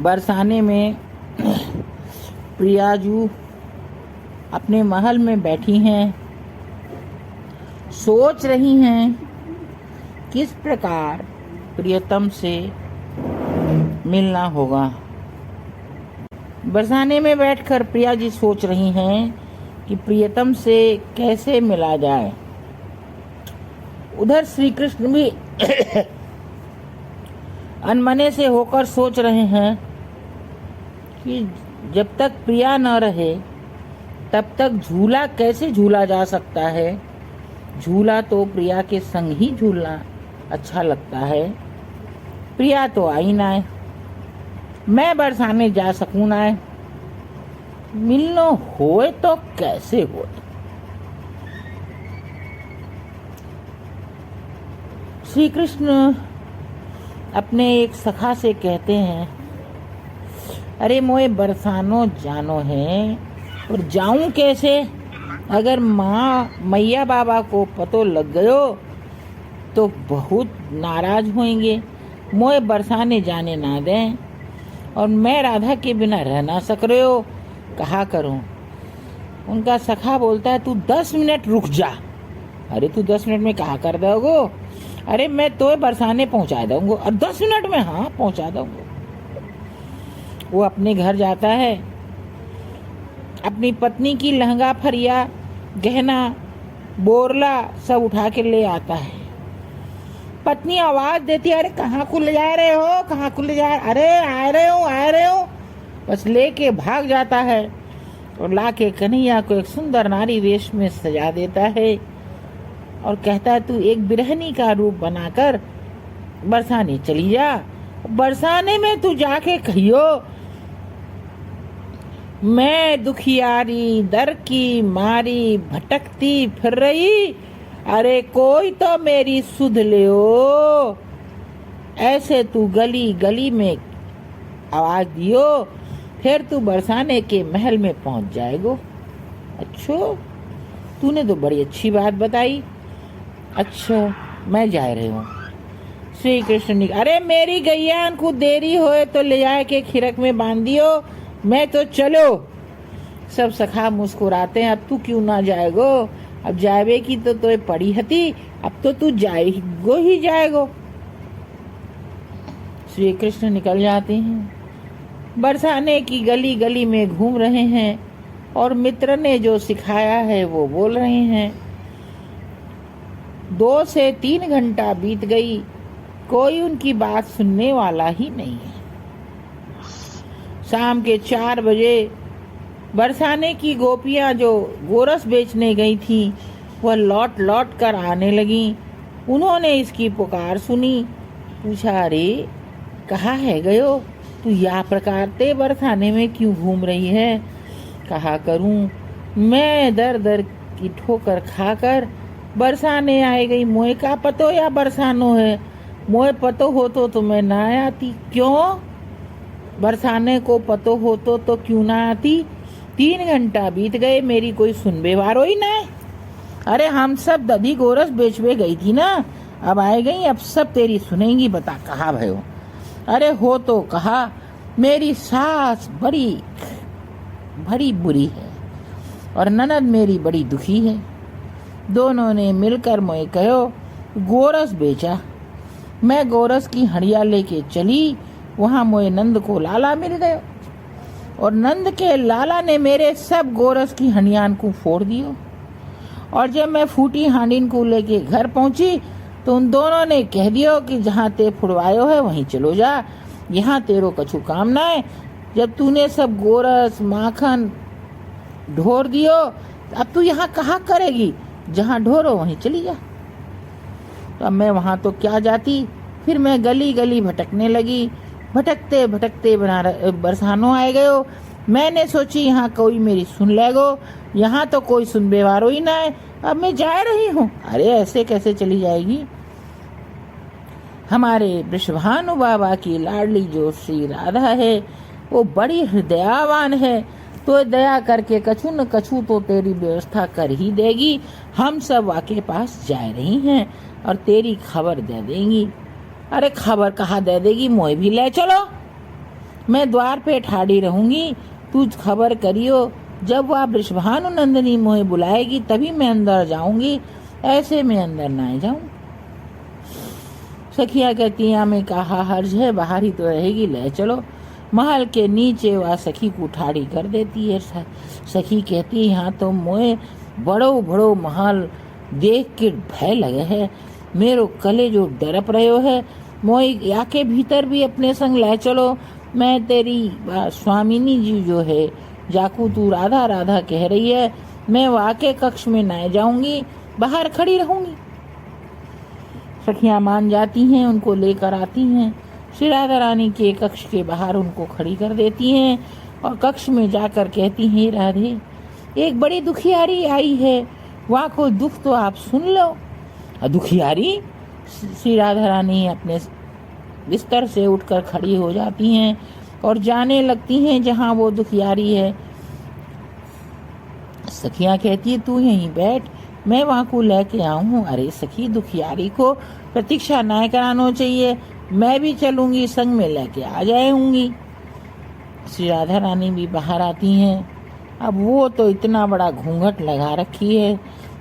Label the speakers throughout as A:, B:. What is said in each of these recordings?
A: बरसाने में प्रियाजू अपने महल में बैठी हैं, सोच रही हैं किस प्रकार प्रियतम से मिलना होगा। बरसाने में बैठकर प्रिया जी सोच रही हैं कि प्रियतम से कैसे मिला जाए। उधर श्री कृष्ण भी अनमने से होकर सोच रहे हैं कि जब तक प्रिया न रहे तब तक झूला कैसे झूला जा सकता है। झूला तो प्रिया के संग ही झूलना अच्छा लगता है। प्रिया तो आई ना है, मैं बरसाने जा सकूं ना है, मिलनो होए तो कैसे होए। श्री कृष्ण अपने एक सखा से कहते हैं, अरे मोए बरसानो जानो है, और जाऊं कैसे? अगर माँ मैया बाबा को पतो लग गयो तो बहुत नाराज होंगे, मोए बरसाने जाने ना दें, और मैं राधा के बिना रह ना सक रहे हो, कहा करूं। उनका सखा बोलता है, तू 10 मिनट रुक जा। अरे तू 10 मिनट में कहा कर दोगे? अरे मैं तो बरसाने पहुंचा दूंगा, और 10 मिनट में हाँ पहुंचा दूंगा। वो अपने घर जाता है, अपनी पत्नी की लहंगा फरिया गहना बोरला सब उठा के ले आता है। पत्नी आवाज देती है, अरे कहाँ को ले जा रहे हो, कहाँ को ले जा? अरे आ रहे हो। बस लेके भाग जाता है और लाके कन्हैया को एक सुंदर नारी वेश में सजा देता है और कहता है, तू एक बिरहनी का रूप बनाकर बरसाने चली जा। बरसाने में तू जाके कहियो, मैं दुखियारी दर की मारी भटकती फिर रही, अरे कोई तो मेरी सुध ले ओ। ऐसे तू गली गली में आवाज दियो, फिर तू बरसाने के महल में पहुंच जाएगो। अच्छा, तूने तो बड़ी अच्छी बात बताई। अच्छा, मैं जा रही हूँ। श्री कृष्ण ने, अरे मेरी गैया को देरी होए तो ले जाए के खिरक में बांध दियो, मैं तो चलो। सब सखा मुस्कुराते हैं, अब तू क्यों ना जाएगो? अब जावे की तो पड़ी हती, अब तो तू जाएगो ही जाएगो। श्री कृष्ण निकल जाते हैं, बरसाने की गली गली में घूम रहे हैं और मित्र ने जो सिखाया है वो बोल रहे हैं। 2 से 3 घंटा बीत गई, कोई उनकी बात सुनने वाला ही नहीं है। शाम के 4 बजे बरसाने की गोपियां जो गोरस बेचने गई थी वह लौट लौट कर आने लगी। उन्होंने इसकी पुकार सुनी, पूछा, अरे कहाँ है गयो? तू या प्रकार ते बरसाने में क्यों घूम रही है? कहा करूं, मैं दर दर की ठोकर खाकर बरसाने आई गई। मोए का पतो या बरसानो है? मोए पतो हो तो मैं ना आती। क्यों? बरसाने को पतो हो तो क्यों ना आती? 3 घंटा बीत गए, मेरी कोई सुनबे वारो ही ना है। अरे हम सब दधी गोरस बेचवे गई थी ना, अब आए गई, अब सब तेरी सुनेंगी। बता कहा भयो? अरे हो तो कहा, मेरी सास बड़ी बुरी है और ननद मेरी बड़ी दुखी है। दोनों ने मिलकर मोए कहो गोरस बेचा। मैं गोरस की हड़िया लेके चली, वहां मोए नंद को लाला मिल गयो और नंद के लाला ने मेरे सब गोरस की हंडियान को फोड़ दियो। और जब मैं फूटी हांडीन को लेके घर पहुंची तो उन दोनों ने कह दियो कि जहाँ ते फुड़वायो है वहीं चलो जा, यहाँ तेरो कछु काम ना है। जब तूने सब गोरस माखन ढोर दियो, अब तू यहाँ कहाँ करेगी? जहाँ ढोरो वहीं चली जा। तो अब मैं वहाँ तो क्या जाती, फिर मैं गली गली भटकने लगी। भटकते भटकते बरसानो आए गयो। मैंने सोची यहाँ कोई मेरी सुन लेगो, यहाँ तो कोई सुनबे वारो ही ना है, अब मैं जा रही हूँ। अरे ऐसे कैसे चली जाएगी? हमारे वृषभानु बाबा की लाडली जो श्री राधा है वो बड़ी हृदयावान है, तो दया करके कछु न कछु तो तेरी व्यवस्था कर ही देगी। हम सब वाके पास जा रही हैं और तेरी खबर दे देंगी। अरे खबर कहाँ दे देगी, मोए भी ले चलो। मैं द्वार पे ठाड़ी रहूंगी, तू खबर करियो। जब वह वृषभानु नंदिनी मोहे बुलाएगी तभी मैं अंदर जाऊंगी, ऐसे में अंदर ना जाऊं। सखिया कहती हैं मैं कहा हर्ज है, बाहर ही तो रहेगी, ले चलो। महल के नीचे वह सखी को ठाड़ी कर देती है। सखी कहती है यहाँ तो मोए बड़ो बड़ो महल देख के भय लगे है, मेरो कले जो डरप रहे है, मोए याके भीतर भी अपने संग ले चलो। मैं तेरी स्वामिनी जी जो है जाकू तू राधा राधा कह रही है, मैं वाके कक्ष में न जाऊंगी, बाहर खड़ी रहूंगी। सखियां मान जाती हैं, उनको लेकर आती हैं, श्री राधा रानी के कक्ष के बाहर उनको खड़ी कर देती हैं और कक्ष में जाकर कहती हैं राधे एक बड़ी दुखियारी आई है, वहाँ को दुख तो आप सुन लो। दुखियारी? श्री राधा रानी अपने बिस्तर से उठकर खड़ी हो जाती हैं और जाने लगती हैं जहाँ वो दुखियारी है। सखियां कहती है तू यहीं बैठ, मैं वहाँ को लेके आऊँ। अरे सखी दुखियारी को प्रतीक्षा न कराना चाहिए, मैं भी चलूंगी, संग में लेके आ जाऊंगी। श्री राधा रानी भी बाहर आती हैं। अब वो तो इतना बड़ा घूंघट लगा रखी है,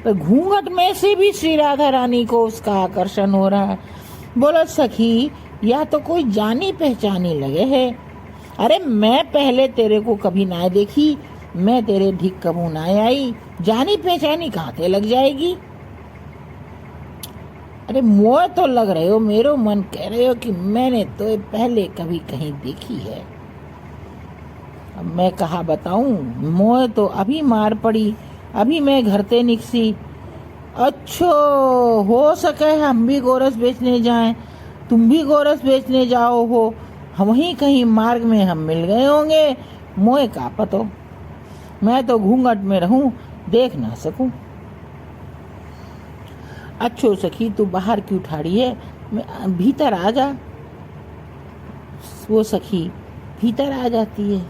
A: पर घूंघट में से भी श्री राधा रानी को उसका आकर्षण हो रहा है। बोलो सखी या तो कोई जानी पहचानी लगे है। अरे मैं पहले तेरे को कभी ना देखी, मैं तेरे ढिक कबू ना आई, जानी पहचानी कहाँ से लग जाएगी। अरे मोह तो लग रहे हो, मेरो मन कह रहे हो कि मैंने तो पहले कभी कहीं देखी है। अब मैं कहा बताऊं, मोह तो अभी मार पड़ी, अभी मैं घर से निकसी। अच्छो हो सके हम भी गोरस बेचने जाएं, तुम भी गोरस बेचने जाओ हो, हम वहीं कहीं मार्ग में हम मिल गए होंगे, मोह का पतो। मैं तो घूंघट में रहूं, देख ना सकूं। अच्छो सखी तू बाहर क्यों ठाड़ी है, भीतर आ जा। वो सखी भीतर आ जाती है।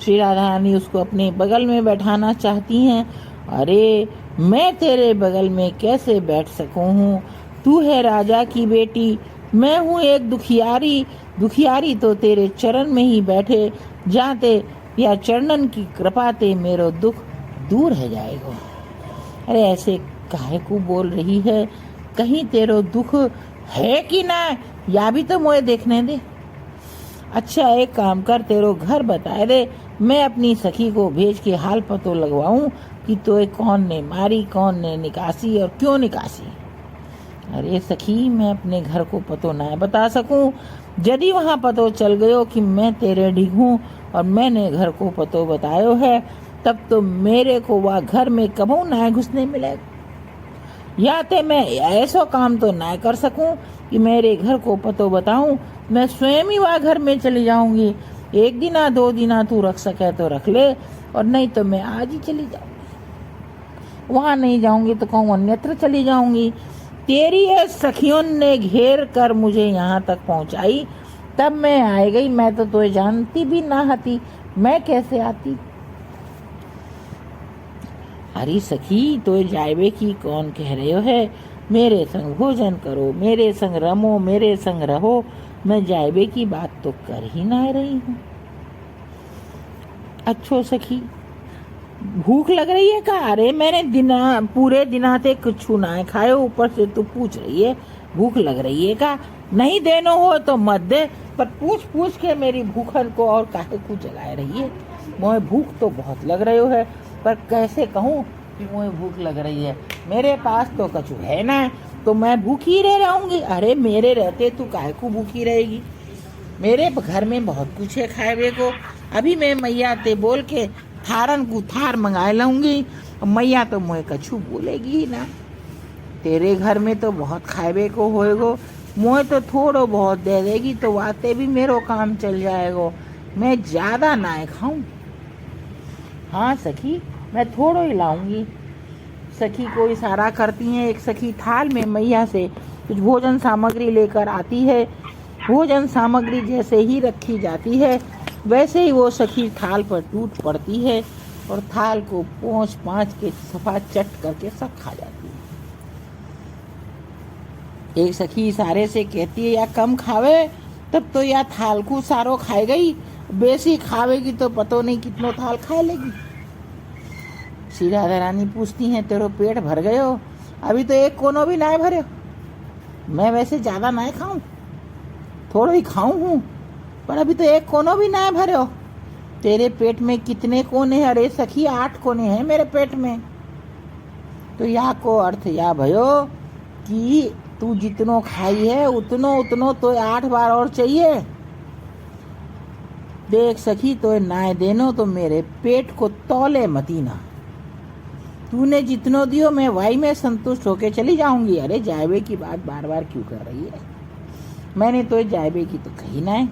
A: श्री राधा रानी उसको अपने बगल में बैठाना चाहती हैं। अरे मैं तेरे बगल में कैसे बैठ सकूं हूँ, तू है राजा की बेटी, मैं हूँ एक दुखियारी। दुखियारी तो तेरे चरण में ही बैठे जाते, या चरणन की कृपा ते मेरो दुख दूर है जाएगा। अरे ऐसे काहे को बोल रही है, कहीं तेरो दुख है कि ना, या भी तो मुझे देखने दे। अच्छा एक काम कर, तेरो घर बताए दे, मैं अपनी सखी को भेज के हाल पतो लगवाऊं कि तो कौन ने मारी, कौन ने निकासी और क्यों निकासी। अरे सखी मैं अपने घर को पतो ना बता सकूं, यदि वहाँ पतो चल गयो कि मैं तेरे ढिग हूँ और मैंने घर को पतो बतायो है, तब तो मेरे को वह घर में कबू ना घुसने मिलेगा। या ते मैं ऐसा काम तो ना कर सकूं कि मेरे घर को पतो बताऊं, मैं स्वयं ही वह घर में चली जाऊंगी। एक दिना दो दिना तू रख सके तो रख ले, और नहीं तो मैं आज ही चली जाऊंगी। वहां नहीं जाऊंगी तो कहूँ अन्यत्र चली जाऊंगी। तेरी ये सखियों ने घेर कर मुझे यहाँ तक पहुँचाई, तब मैं आ गई। मैं तो तुझे जानती भी ना हती, मैं कैसे आती। अरे सखी तो जायबे की कौन कह रहे हो है, मेरे संग भोजन करो, मेरे संग रमो, मेरे संग रहो, मैं जायबे की बात तो कर ही ना रही हूँ। अच्छो सखी भूख लग रही है का? अरे मैंने पूरे दिनाते कुछ ना खाए, ऊपर से तू पूछ रही है भूख लग रही है का? नहीं देनो हो तो मत दे, पर पूछ पूछ के मेरी भूखन को और काहे को जलाए रही है। मुझे भूख तो बहुत लग रही है, पर कैसे कहूँ कि मुझे भूख लग रही है, मेरे पास तो कछु है ना, तो मैं भूखी रह रहूंगी। अरे मेरे रहते तू काहे को भूखी रहेगी, मेरे घर में बहुत कुछ है खाए को। अभी मैं मैया ते बोल के थारन को थार मंगा लाऊंगी, मैया तो मुझे कछु बोलेगी ही ना। तेरे घर में तो बहुत खाए को होएगो, मुझे तो थोड़ो बहुत दे देगी तो वाते भी मेरो काम चल जाएगो, मैं ज्यादा ना खाऊं। हाँ सखी मैं थोड़ो ही लाऊंगी। सखी को इशारा करती हैं। एक सखी थाल में मैया से कुछ भोजन सामग्री लेकर आती है। भोजन सामग्री जैसे ही रखी जाती है वैसे ही वो सखी थाल पर टूट पड़ती है और थाल को पोंछ पाँच के सफा चट करके सब खा जाती है। एक सखी इशारे से कहती है या कम खावे, तब तो यह थाल को सारो खाए गई, बेसी खावेगी तो पतो नहीं कितनो थाल खाए लेगी। श्री राधा रानी पूछती हैं, तेरो पेट भर गयो? अभी तो एक कोनो भी ना भरे। मैं वैसे ज्यादा ना खाऊं, थोड़ा ही खाऊं हूं, पर अभी तो एक कोनो भी ना भरे हो। तेरे पेट में कितने कोने? अरे सखी 8 कोने हैं मेरे पेट में। तो या को अर्थ या भयो कि तू जितनो खाई है उतनो उतनो तो 8 बार और चाहिए। देख सखी, तो नाय देनो तो मेरे पेट को तौले मती ना। तूने जितनो दियो मैं वाई में संतुष्ट होके चली जाऊंगी। अरे जायबे की बात बार बार क्यों कर रही है? मैंने तो जायबे की तो कही ना है।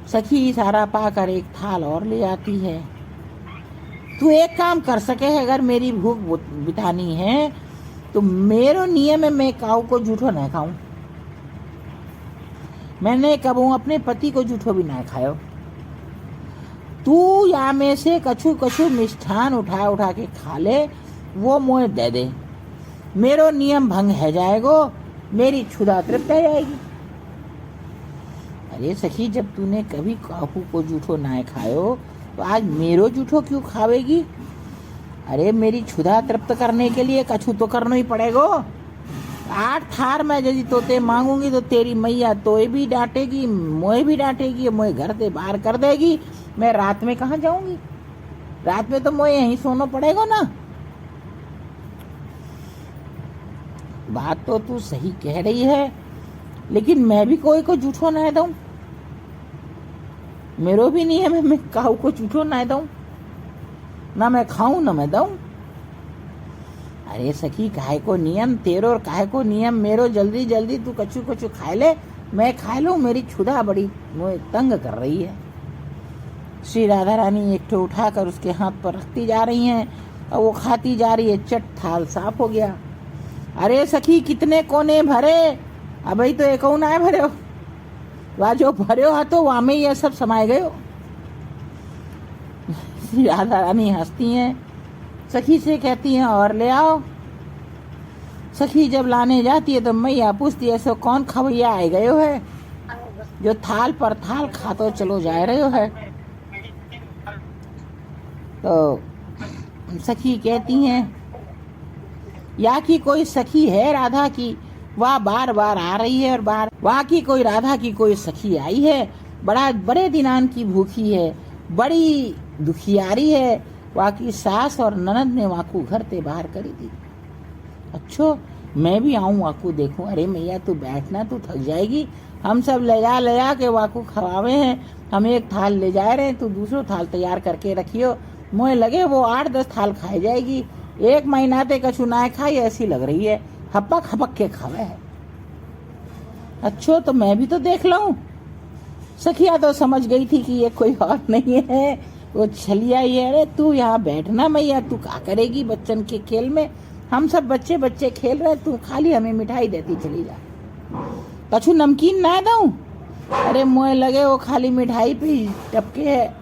A: सखी इशारा पाकर एक थाल और ले आती है। तू एक काम कर सके है, अगर मेरी भूख बितानी है तो मेरो नियम है मैं काऊ को जूठो ना खाऊं। मैंने कबू अपने पति को जूठो भी ना खायो। तू या में से कछु कछु मिष्ठान उठा उठा के खा ले, वो मोए दे दे। मेरो नियम भंग है जाएगो, मेरी क्षुधा तृप्त हो जाएगी। अरे सखी, जब तूने कभी काहू को जूठो ना खायो तो आज मेरो जूठो क्यों खावेगी? अरे मेरी क्षुधा तृप्त करने के लिए कछु तो करना ही पड़ेगो। 8 थार मैं यदि तोते मांगूंगी तो तेरी मैया तोए भी डांटेगी, मोए भी डांटेगी, मोए घर से बाहर कर देगी। मैं रात में कहाँ जाऊंगी? रात में तो मोए यहीं सोना पड़ेगा ना। बात तो तू सही कह रही है, लेकिन मैं भी कोई को जूठो ना दूं। मेरो भी नहीं है मैं काहू को जूठो ना दूं, ना मैं खाऊं ना मैं दूं। अरे सखी, काहे को नियम तेरो और काहे को नियम मेरो? जल्दी जल्दी तू कछु कछु खाए ले, मैं खा लूं। मेरी क्षुधा बड़ी मुझे तंग कर रही है। श्री राधा रानी एक ठो उठाकर उसके हाथ पर रखती जा रही हैं और वो खाती जा रही है। चट थाल साफ हो गया। अरे सखी, कितने कोने भरे? अभी तो एक ना भरे हो, वह जो भरे हो तो वहां में ये सब समाये गए हो। श्री राधा रानी हंसती हैं, सखी से कहती हैं और ले आओ। सखी जब लाने जाती है तो मैया पूछती है, सो कौन खवैया आए गए हो है जो थाल पर थाल खातो चलो जा रहे हो है? तो सखी कहती हैं, या की कोई सखी है राधा की, वह बार बार आ रही है और बार वहाँ की कोई राधा की कोई सखी आई है, बड़े दिनान की भूखी है, बड़ी दुखियारी है। वहाँ की सास और ननद ने वाकू घर से बाहर करी थी। अच्छो, मैं भी आऊं वाकू देखूं। अरे मैया तू बैठना, तू थक जाएगी। हम सब ले जा के वाकू खवावे हैं। हम एक थाल ले जा रहे हैं, तू दूसरो थाल तैयार करके रखियो। मुझे लगे वो 8-10 थाल खाई जाएगी। 1 महीना ते कछु ना खाई ऐसी लग रही है, हपक हपक के खावे है। अच्छो, तो मैं भी तो देख लूं। सखिया तो समझ गई थी कि ये कोई और नहीं है, वो छलिया ही है। अरे तू यहाँ बैठना मैया, तू क्या करेगी बच्चन के खेल में? हम सब बच्चे बच्चे खेल रहे, तू खाली हमें मिठाई देती चली जा। कछु नमकीन ना दूं? अरे मुझे लगे वो खाली मिठाई पे टपके है,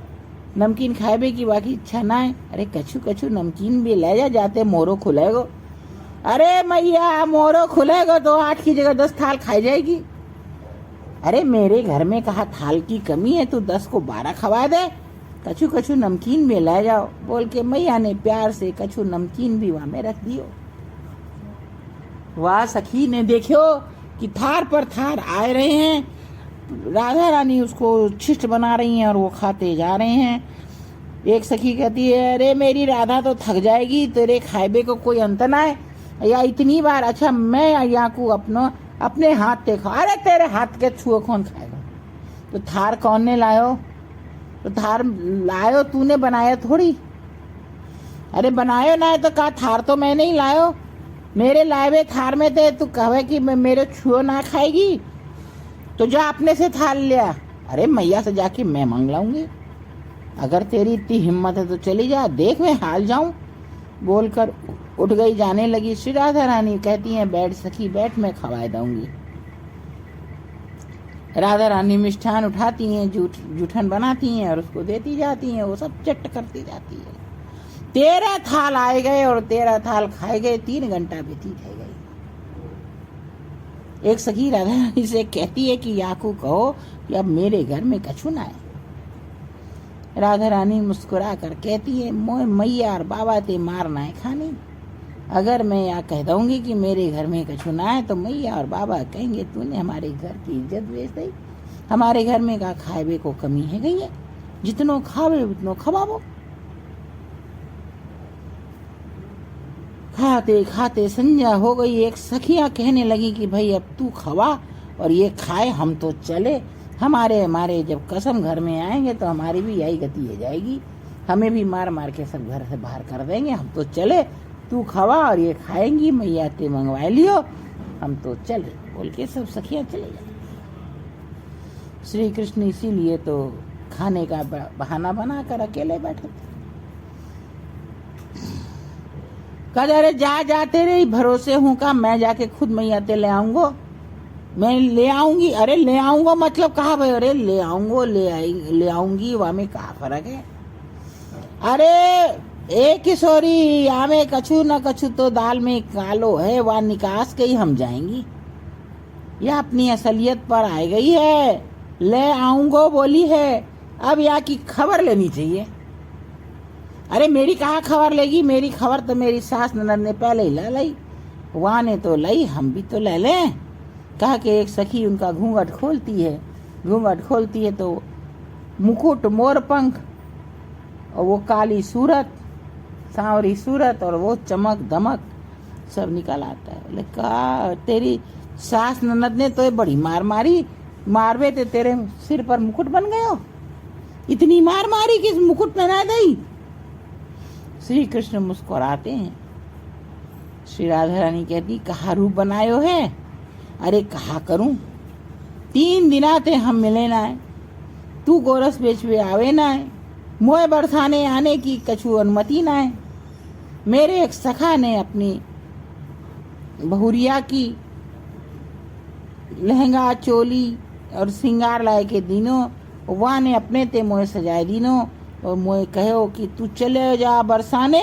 A: नमकीन खाए की बाकी इच्छा ना है। अरे कछु कछु नमकीन भी ले जा, जाते मोरो खुलेगो। अरे मैया, मोरो खुलेगो तो 8 की जगह 10 थाल खाई जाएगी। अरे मेरे घर में कहा थाल की कमी है, तू 10 को 12 खवा दे। कछु कछु नमकीन भी ले जाओ, बोल के मैया ने प्यार से कछु नमकीन भी वहां में रख दियो। वाह, सखी ने देखियो कि थार पर थार आए रहे हैं। राधा रानी उसको छिष्ट बना रही हैं और वो खाते जा रहे हैं। एक सखी कहती है, अरे मेरी राधा तो थक जाएगी, तेरे खाएबे को कोई अंत ना है या इतनी बार? अच्छा, मैं यहाँ को अपने हाथ से खा। अरे तेरे हाथ के छुओ कौन खाएगा? तो थार कौन ने लायो? तो थार लायो तूने, बनाया थोड़ी। अरे बनायो ना है तो कहा थार तो मैं नहीं लायो, मेरे लाए थार में थे। तू कहे कि मेरे छुओ ना खाएगी तो जा अपने से थाल लिया। अरे मैया से जाके मैं मांग लाऊंगी, अगर तेरी इतनी हिम्मत है तो चली जा, देख मैं हाल जाऊं। बोलकर उठ गई, जाने लगी। श्री राधा रानी कहती हैं, बैठ सखी बैठ, मैं खवाए दूंगी। राधा रानी मिष्ठान उठाती हैं, जूठन बनाती हैं और उसको देती जाती हैं। वो सब चट करती जाती है। 13 थाल आए गए और 13 थाल खाए गए। 3 घंटा व्यतीत है गई। एक सखी राधा रानी से कहती है कि याकू कहो कि अब मेरे घर में कछु ना है। राधा रानी मुस्कुरा कर कहती है, मोए मैया और बाबा ते मार ना है खानी। अगर मैं यहाँ कह दूंगी कि मेरे घर में कछु ना है तो मैया और बाबा कहेंगे तूने हमारे घर की इज्जत बेच दी। हमारे घर में का खावे को कमी है गई है, जितनो खावे उतनो खवाबो। खाते खाते संध्या हो गई। एक सखियां कहने लगी कि भाई अब तू खवा और ये खाए, हम तो चले। हमारे जब कसम घर में आएंगे तो हमारी भी यही गति हो जाएगी, हमें भी मार मार के सब घर से बाहर कर देंगे। हम तो चले, तू खवा और ये खाएंगी, मैया ते मंगवा लियो, हम तो चले। बोल के सब सखियां चले गए। श्री कृष्ण इसीलिए तो खाने का बहाना बनाकर अकेले बैठे थे। कह अरे जा तेरे भरोसे हूँ का, मैं जाके खुद मैया ते ले आऊंगो, मैं ले आऊंगी। अरे ले आऊंगा मतलब कहा भाई, अरे ले आऊंगो ले आऊंगी, वहां में कहा फर्क है। अरे ए किशोरी, आमे कछु न कछु तो दाल में कालो है, वह निकास के ही हम जाएंगी। यह अपनी असलियत पर आ गई है, ले आऊंगो बोली है, अब यहाँ की खबर लेनी चाहिए। अरे मेरी कहाँ खबर लेगी, मेरी खबर तो मेरी सास ननद ने पहले ही ले ली, वहां ने तो ली, हम भी तो ले लें। कहा कि एक सखी उनका घूंघट खोलती है तो मुकुट, मोर पंख और वो काली सूरत, सांवरी सूरत और वो चमक दमक सब निकल आता है। बोले कहा तेरी सास ननद ने तो बड़ी मार मारी, मारवे ते तेरे सिर पर मुकुट बन गयो, इतनी मार मारी कि मुकुट पहना दई। श्री कृष्ण मुस्कुराते हैं। श्री राधा रानी कहती, कहा रूप बनायो है। अरे कहा करूं, 3 दिना ते हम मिले ना है, तू गोरस बेचवे आवे ना है, मोए बरसाने आने की कछु अनुमति ना है। मेरे एक सखा ने अपनी बहुरिया की लहंगा चोली और सिंगार लाए के दिनों, वहाँ ने अपने ते मोए सजाए दिनों, और मोए कहो कि तू चले जा बरसाने,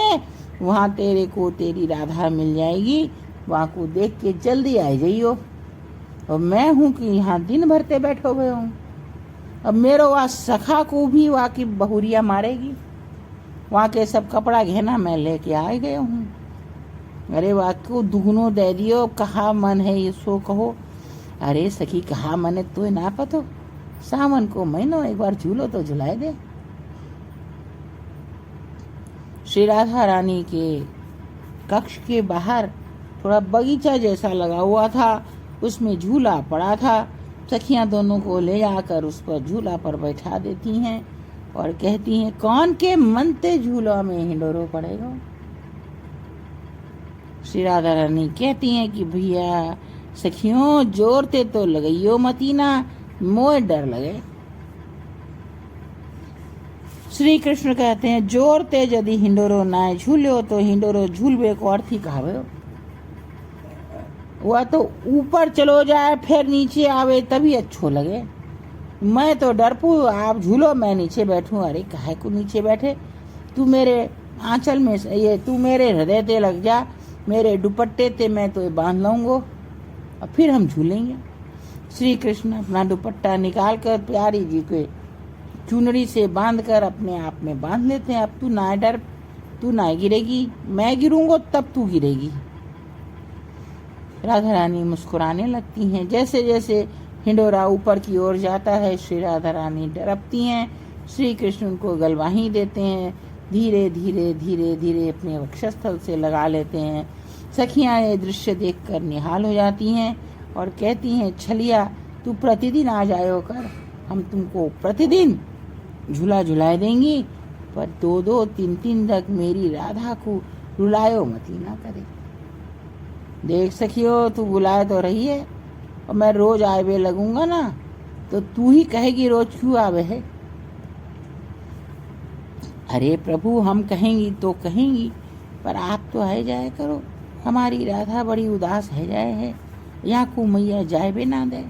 A: वहाँ तेरे को तेरी राधा मिल जाएगी, वहाँ को देख के जल्दी आ जाइयो। और मैं हूँ कि यहाँ दिन भरते बैठो हुए हूँ, अब मेरो वहाँ सखा को भी वहाँ की बहुरिया मारेगी, वहाँ के सब कपड़ा गहना मैं लेके आ गया हूँ। अरे वहाँ को दुगनो दे दियो, कहा मन है ये सो कहो। अरे सखी कहा मन है तो ना पतो, सावन को महीनो एक बार झूलो तो झुलाए दे। श्री राधा रानी के कक्ष के बाहर थोड़ा बगीचा जैसा लगा हुआ था, उसमें झूला पड़ा था। सखियां दोनों को ले जाकर उस पर झूला पर बैठा देती हैं और कहती हैं, कौन के मनते झूला में हिंडोरो पड़ेगा। श्री राधा रानी कहती हैं कि भैया सखियों जोरते तो लगाइयो मतीना, मोए डर लगे। श्री कृष्ण कहते हैं, जोरते यदि हिंडोरो ना झूलो तो हिंडोरो झूलवे को अर्थ ही कहावे। वह तो ऊपर चलो जाए फिर नीचे आवे तभी अच्छो लगे। मैं तो डरपू, आप झूलो मैं नीचे बैठूं। अरे काहे को नीचे बैठे, तू मेरे आंचल में ये, तू मेरे हृदय ते लग जा, मेरे दुपट्टे ते मैं तो बांध लूंगा और फिर हम झूलेंगे। श्री कृष्ण अपना दुपट्टा निकाल कर प्यारी जी के चुनरी से बांधकर अपने आप में बांध लेते हैं। अब तू ना डर, तू ना गिरेगी, मैं गिरूंगा तब तू गिरेगी। राधा रानी मुस्कुराने लगती हैं। जैसे जैसे हिंडोरा ऊपर की ओर जाता है, श्री राधा रानी डरपती हैं। श्री कृष्ण उनको गलवाही देते हैं, धीरे धीरे धीरे धीरे अपने वक्षस्थल से लगा लेते हैं। सखियां ये दृश्य देखकर निहाल हो जाती हैं और कहती हैं, छलिया तू प्रतिदिन आ जायो कर, हम तुमको प्रतिदिन झूला झुलाए देंगी, पर 2-2 3-3 तक मेरी राधा को रुलायो मती ना करे। देख सखियो तू बुलाए तो रही है, और मैं रोज आवे लगूंगा ना तो तू ही कहेगी रोज क्यों आवे है। अरे प्रभु हम कहेंगी तो कहेंगी, पर आप तो आए जाए करो, हमारी राधा बड़ी उदास है जाए है, यहाँ को मैया जाए भी ना दे।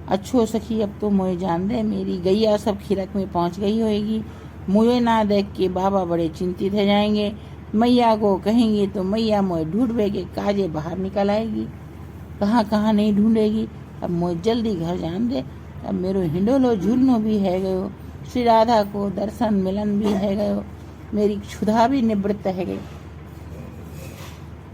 A: अच्छो सखी अब तो मोए जान दे, मेरी गैया सब खिरक में पहुंच गई होएगी, मुझे ना देख के बाबा बड़े चिंतित हो जाएंगे। मैया को कहेंगे तो मैया मोए ढूंढ के काजे बाहर निकल आएगी। कहाँ कहाँ नहीं ढूंढेगी। अब मुझे जल्दी घर जान दे, अब मेरो हिंडोलो झूलनो भी है गयो, श्री राधा को दर्शन मिलन भी है गयो, मेरी क्षुधा भी निवृत्त है गई।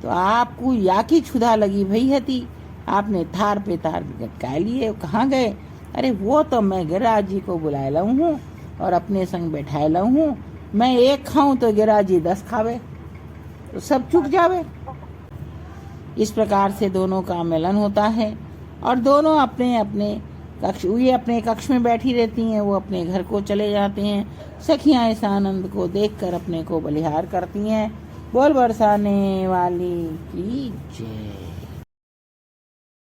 A: तो आपको या की क्षुधा लगी भई हती, आपने थार पे तार लटका लिए, कहाँ गए? अरे वो तो मैं गिरिराज जी को बुलाए लाऊं हूँ और अपने संग बैठाए लाऊं हूँ। मैं एक खाऊं तो गिरिराज जी 10 खावे, तो सब चुक जावे। इस प्रकार से दोनों का मिलन होता है और दोनों अपने अपने कक्ष, ये अपने कक्ष में बैठी रहती हैं, वो अपने घर को चले जाते हैं। सखियां इस आनंद को देखकर अपने को बलिहार करती हैं। बोल बरसाने वाली की जय।